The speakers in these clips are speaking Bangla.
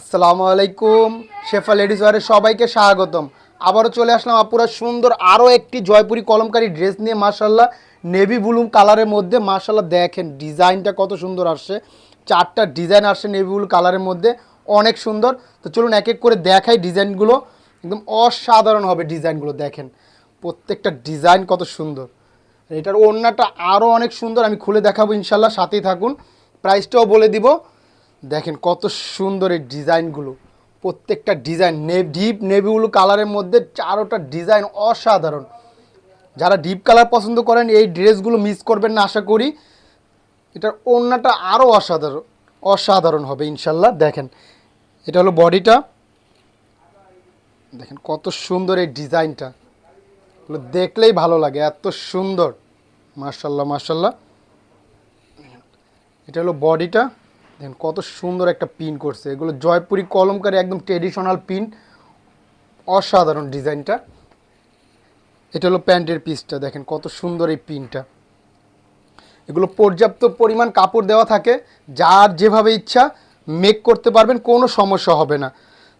আসসালামু আলাইকুম। শেফা লেডিস ওয়ারে সবাইকে স্বাগতম। আবারও চলে আসলাম আপুরা সুন্দর আরও একটি জয়পুরি কলমকারী ড্রেস নিয়ে। মাশাল্লাহ নেভি ব্লু কালারের মধ্যে, মাশাল্লাহ দেখেন ডিজাইনটা কত সুন্দর আসছে। চারটা ডিজাইন আসছে নেভি ব্লু কালারের মধ্যে, অনেক সুন্দর। তো চলুন এক এক করে দেখাই ডিজাইনগুলো। একদম অসাধারণ হবে ডিজাইনগুলো, দেখেন প্রত্যেকটা ডিজাইন কত সুন্দর। এটার ওড়নাটা আরও অনেক সুন্দর, আমি খুলে দেখাবো ইনশাল্লাহ, সাথেই থাকুন। প্রাইসটাও বলে দিব। দেখেন কত সুন্দর এই ডিজাইনগুলো, প্রত্যেকটা ডিজাইন ডিপ নেভি ব্লু কালারের মধ্যে, চারোটা ডিজাইন অসাধারণ। যারা ডিপ কালার পছন্দ করেন এই ড্রেসগুলো মিস করবেন না আশা করি। এটার ওড়নাটা আরও অসাধারণ অসাধারণ হবে ইনশাল্লাহ। দেখেন এটা হলো বডিটা, দেখেন কত সুন্দর এই ডিজাইনটা, এগুলো দেখলেই ভালো লাগে, এত সুন্দর। মাশাল্লাহ মাশাল্লাহ। এটা হলো বডিটা, দেখেন কত সুন্দর একটা পিন করছে, এগুলো জয়পুরি কলমকারী একদম ট্রেডিশনাল পিন, অসাধারণ ডিজাইনটা। এটা হলো প্যান্টের পিসটা, দেখেন কত সুন্দর এই পিনটা। এগুলো পর্যাপ্ত পরিমাণ কাপড় দেওয়া থাকে, যার যেভাবে ইচ্ছা মেক করতে পারবেন, কোনো সমস্যা হবে না।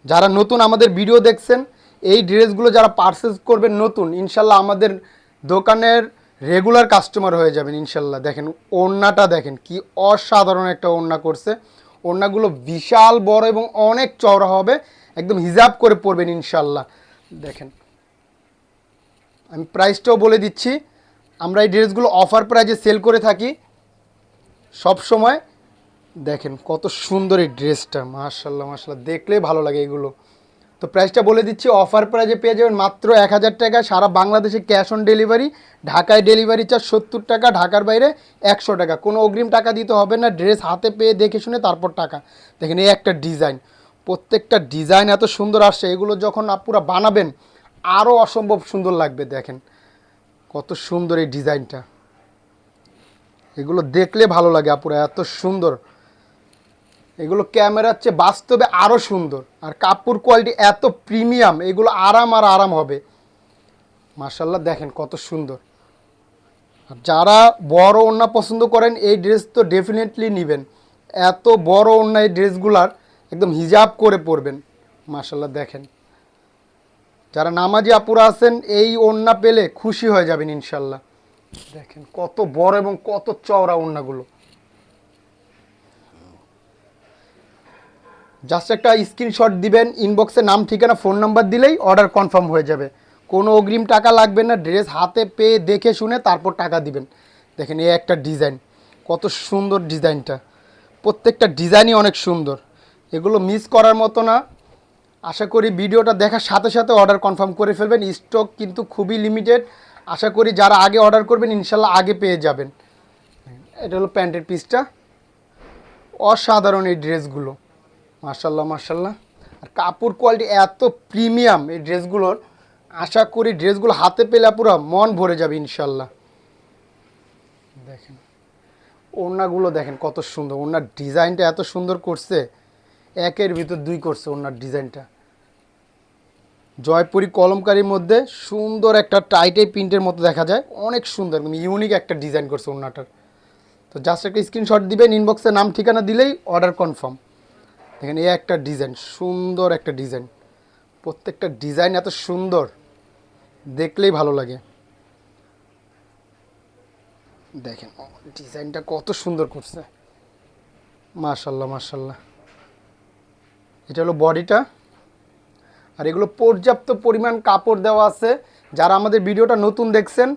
যারা নতুন আমাদের ভিডিও দেখছেন, এই ড্রেসগুলো যারা পারচেজ করবেন নতুন, ইনশাল্লাহ আমাদের দোকানের রেগুলার কাস্টমার হয়ে যাবেন ইনশাল্লাহ। দেখেন ওড়নাটা দেখেন কি অসাধারণ একটা ওড়না করছে। ওড়নাগুলো বিশাল বড় এবং অনেক চওড়া হবে, একদম হিজাব করে পরবেন ইনশাল্লাহ। দেখেন আমি প্রাইসটাও বলে দিচ্ছি, আমরা এই ড্রেসগুলো অফার প্রাইজে সেল করে থাকি সব সময়। দেখেন কত সুন্দর এই ড্রেসটা, মাশাল্লাহ মাশাল্লাহ, দেখলেই ভালো লাগে এগুলো। তো প্রাইসটা বলে দিচ্ছি, অফার প্রাইজে পেয়ে যাবেন মাত্র 1000 টাকা, সারা বাংলাদেশে ক্যাশ অন ডেলিভারি। ঢাকায় ডেলিভারি চার্জ 70 টাকা, ঢাকার বাইরে 100 টাকা। কোনো অগ্রিম টাকা দিতে হবে না, ড্রেস হাতে পেয়ে দেখে শুনে তারপর টাকা। দেখেন এই একটা ডিজাইন, প্রত্যেকটা ডিজাইন এত সুন্দর আসছে, এগুলো যখন আপুরা বানাবেন আরও অসম্ভব সুন্দর লাগবে। দেখেন কত সুন্দর এই ডিজাইনটা, এগুলো দেখলে ভালো লাগে আপুরা, এত সুন্দর। এগুলো ক্যামেরার চেয়ে বাস্তবে আরও সুন্দর, আর কাপড় কোয়ালিটি এত প্রিমিয়াম, এগুলো আরাম আর আরাম হবে মাশাল্লাহ। দেখেন কত সুন্দর। আর যারা বড় ওড়না পছন্দ করেন এই ড্রেস তো ডেফিনেটলি নেবেন, এত বড় ওড়না এই ড্রেসগুলার একদম হিজাব করে পরবেন মাশাল্লাহ। দেখেন যারা নামাজি আপুরা আছেন এই ওড়না পেলে খুশি হয়ে যাবেন ইনশাল্লাহ। দেখেন কত বড় এবং কত চওড়া ওড়নাগুলো। জাস্ট একটা স্ক্রিনশট দিবেন, ইনবক্সে নাম ঠিকানা ফোন নাম্বার দিলেই অর্ডার কনফার্ম হয়ে যাবে। কোনো অগ্রিম টাকা লাগবে না, ড্রেস হাতে পেয়ে দেখে শুনে তারপর টাকা দিবেন। দেখেন এই একটা ডিজাইন, কত সুন্দর ডিজাইনটা, প্রত্যেকটা ডিজাইনই অনেক সুন্দর, এগুলো মিস করার মতো না। আশা করি ভিডিওটা দেখার সাথে সাথে অর্ডার কনফার্ম করে ফেলবেন, স্টক কিন্তু খুবই লিমিটেড। আশা করি যারা আগে অর্ডার করবেন ইনশাল্লাহ আগে পেয়ে যাবেন। এটা হলো প্যান্টের পিসটা, অসাধারণ এই ড্রেসগুলো মাশাল্লাহ মাশাল্লাহ। আর কাপড় কোয়ালিটি এত প্রিমিয়াম এই ড্রেসগুলোর, আশা করি ড্রেসগুলো হাতে পেলে পুরো মন ভরে যাবে ইনশাল্লাহ। দেখেন ওড়নাগুলো দেখেন কত সুন্দর, ওড়নার ডিজাইনটা এত সুন্দর করছে, একের ভিতর দুই করছে ওড়নার ডিজাইনটা। জয়পুরি কলমকারির মধ্যে সুন্দর একটা টাইটে প্রিন্টের মতো দেখা যায়, অনেক সুন্দর ইউনিক একটা ডিজাইন করছে ওড়নাটার। তো জাস্ট একটা স্ক্রিনশট দিবেন, ইনবক্সে নাম ঠিকানা দিলেই অর্ডার কনফার্ম। দেখেন এই একটা ডিজাইন, সুন্দর একটা ডিজাইন, প্রত্যেকটা ডিজাইন এত সুন্দর, দেখলেই ভালো লাগে। দেখেন ডিজাইনটা কত সুন্দর করছে মাশাল্লাহ মাশাল্লাহ। এটা হলো বডিটা, আর এগুলো পর্যাপ্ত পরিমাণ কাপড় দেওয়া আছে। যারা আমাদের ভিডিওটা নতুন দেখছেন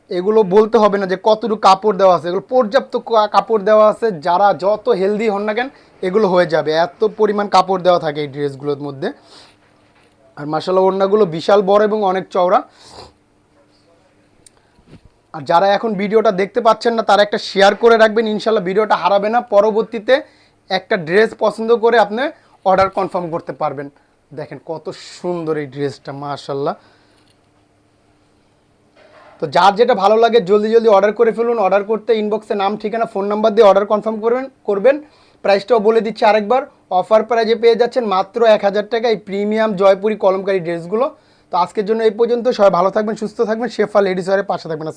এগুলো বলতে হবে না যে কতটুকু কাপড় দেওয়া আছে, এগুলো পর্যাপ্ত কাপড় দেওয়া আছে, যারা যত হেলদি হন না কেন এগুলো হয়ে যাবে, এত পরিমাণ কাপড় দেওয়া থাকে এই ড্রেসগুলোর মধ্যে। আর মাশাআল্লাহ ওড়নাগুলো বিশাল বড় এবং অনেক চওড়া। আর যারা এখন ভিডিওটা দেখতে পাচ্ছেন না তারা একটা শেয়ার করে রাখবেন, ইনশাল্লাহ ভিডিওটা হারাবে না, পরবর্তীতে একটা ড্রেস পছন্দ করে আপনি অর্ডার কনফার্ম করতে পারবেন। দেখেন কত সুন্দর এই ড্রেসটা মাশাআল্লাহ। তো যার যেটা ভালো লাগে জলদি জলদি অর্ডার করে ফেলুন। অর্ডার করতে ইনবক্সে নাম ঠিকানা ফোন নাম্বার দিয়ে অর্ডার কনফার্ম করবেন। প্রাইসটাও বলে দিচ্ছি আরেকবার, অফার প্রাইজে পেয়ে যাচ্ছেন মাত্র 1000 টাকা এই প্রিমিয়াম জয়পুরি কলমকারী ড্রেসগুলো। তো আজকের জন্য এই পর্যন্ত, সবাই ভালো থাকবেন, সুস্থ থাকবেন, শেফা লেডিস ওয়্যারের পাশে থাকবেন।